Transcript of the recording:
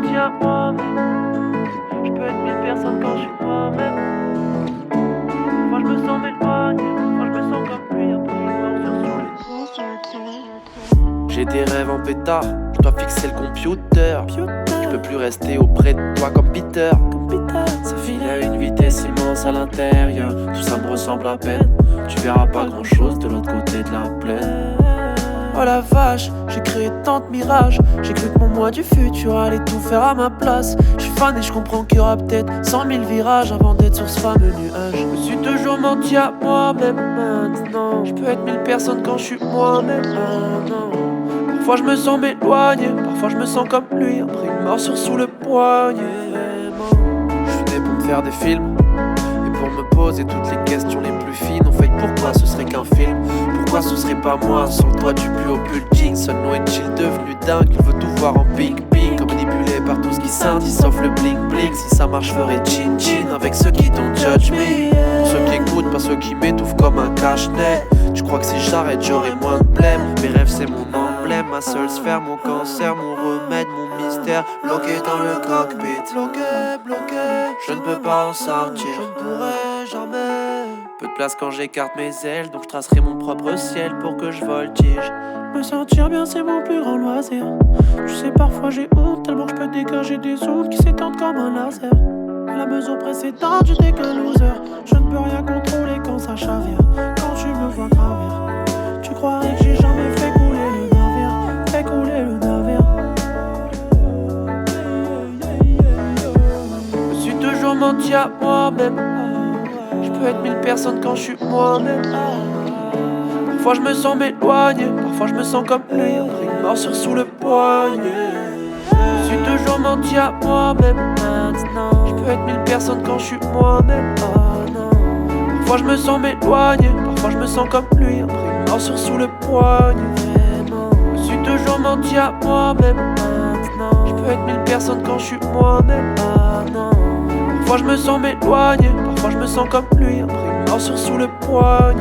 menti à moi-même. Je peux être 1000 personnes quand je suis moi-même. Moi je me sens m'éloigner, moi je me sens comme lui après une mort sur les. J'ai des rêves en pétard, je dois fixer le computer. Je peux plus rester auprès de toi comme Peter. Ça file à une vitesse immense à l'intérieur. Tout ça me ressemble à peine. Tu verras pas grand chose de l'autre côté de la plaine. Oh la vache, j'ai créé tant de mirages. J'ai cru que mon moi du futur allait tout faire à ma place. Je suis fan et je comprends qu'il y aura peut-être 100 000 virages avant d'être sur ce fameux nuage. Je me suis toujours menti à moi-même maintenant. Je peux être 1000 personnes quand je suis moi-même. Ah non. Parfois je me sens m'éloigner, parfois je me sens comme lui après une morsure sous le poignet. Je suis né pour me faire des films et pour me poser toutes les questions les plus fines. En fait, pourquoi ce serait qu'un film? Pourquoi ce serait pas moi sur le toit du plus haut building? Seul est-il devenu dingue? Il veut tout voir en ping-ping, comme manipulé par tout ce qui scintille sauf le bling-bling. Si ça marche, ferait chin-chin avec ceux qui don't judge me. Pour ceux qui écoutent, pas ceux qui m'étouffent comme un cache-nez. Tu crois que si j'arrête, j'aurai moins de blême? Mes rêves, c'est mon emblème, ma seule sphère, mon cancer, mon remède, mon mystère. Bloqué dans le cockpit, bloqué, je ne peux pas en sortir, je ne pourrai jamais. Peu de place quand j'écarte mes ailes, donc je tracerai mon propre ciel pour que je voltige. Me sentir bien, c'est mon plus grand loisir. Tu sais, parfois j'ai honte, tellement je peux dégager des ondes qui s'étendent comme un laser. À la mesure précédente, j'étais qu'un loser. Je ne peux rien contrôler quand ça chavire. Quand tu me vois gravir, tu croirais que j'ai jamais fait couler le navire. Fait couler le navire. Je me suis toujours menti à moi-même. Je peux être 1000 personnes quand je suis moi-même. Parfois je me sens m'éloigner, parfois je me sens comme lui après une morsure sous le poignet. Je suis toujours menti à moi-même maintenant. Je peux être 1000 personnes quand je suis moi-même. Oh non. Parfois je me sens m'éloigner, parfois je me sens comme lui après une morsure sous le poignet. Vraiment. Je suis toujours menti à moi-même maintenant. Je peux être 1000 personnes quand je suis moi-même. Oh non. Parfois je me sens m'éloigner, parfois je me sens comme lui après une morsure sous le poignet.